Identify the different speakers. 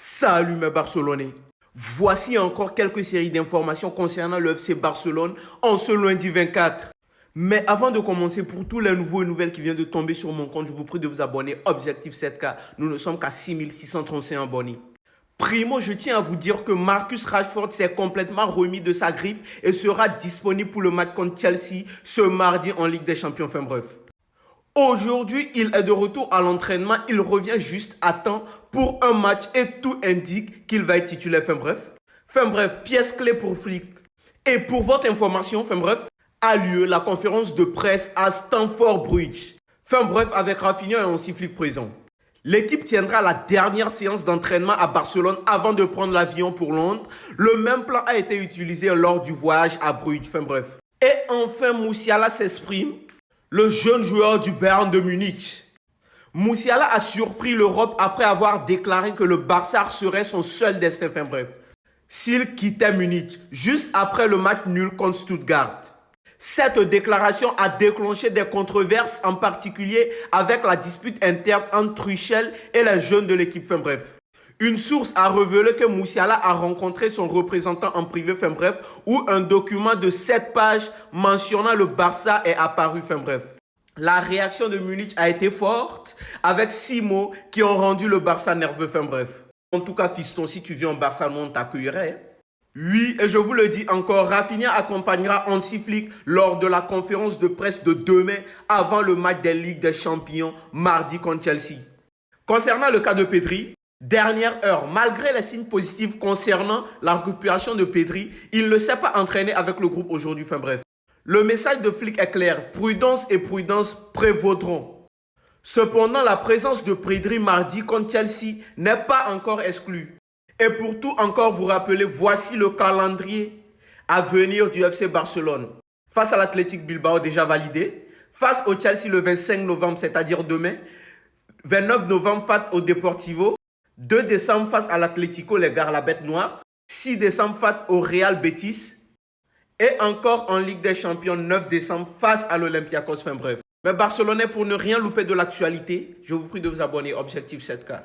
Speaker 1: Salut mes Barcelonais. Voici encore quelques séries d'informations concernant le FC Barcelone en ce lundi 24. Mais avant de commencer, pour tous les nouveaux et nouvelles qui viennent de tomber sur mon compte, je vous prie de vous abonner. Objectif 7K, nous ne sommes qu'à 6631 abonnés. Primo, je tiens à vous dire que Marcus Rashford s'est complètement remis de sa grippe et sera disponible pour le match contre Chelsea ce mardi en Ligue des Champions. Enfin bref. Aujourd'hui, il est de retour à l'entraînement. Il revient juste à temps pour un match et tout indique qu'il va être titulaire. Enfin bref, pièce clé pour Flick. Et pour votre information, a lieu la conférence de presse à Stamford Bridge. Avec Rafinha et aussi Flick présent. L'équipe tiendra la dernière séance d'entraînement à Barcelone avant de prendre l'avion pour Londres. Le même plan a été utilisé lors du voyage à Bruges. Et enfin, Musiala s'exprime. Le jeune joueur du Bayern de Munich. Musiala a surpris l'Europe après avoir déclaré que le Barça serait son seul destin. S'il quittait Munich juste après le match nul contre Stuttgart. Cette déclaration a déclenché des controverses, en particulier avec la dispute interne entre Tuchel et les jeunes de l'équipe. Une source a révélé que Musiala a rencontré son représentant en privé, où un document de 7 pages mentionnant le Barça est apparu. La réaction de Munich a été forte, avec 6 mots qui ont rendu le Barça nerveux. En tout cas, fiston, si tu viens au Barça, nous on t'accueillerait. Oui, et je vous le dis encore, Rafinha accompagnera Hansi Flick lors de la conférence de presse de demain avant le match des Ligues des Champions mardi contre Chelsea. Concernant le cas de Pedri, dernière heure, malgré les signes positifs concernant la récupération de Pedri, il ne s'est pas entraîné avec le groupe aujourd'hui. Le message de Flick est clair, prudence et prudence prévaudront. Cependant, la présence de Pedri mardi contre Chelsea n'est pas encore exclue. Et pour tout encore vous rappeler, voici le calendrier à venir du FC Barcelone. Face à l'Athletic Bilbao déjà validé, face au Chelsea le 25 novembre, c'est-à-dire demain, 29 novembre face au Deportivo, 2 décembre face à l'Atlético, les gars, la bête noire, 6 décembre face au Real Betis, et encore en Ligue des Champions, 9 décembre face à l'Olympiakos. Mais Barcelonais, pour ne rien louper de l'actualité, je vous prie de vous abonner, Objectif 7K.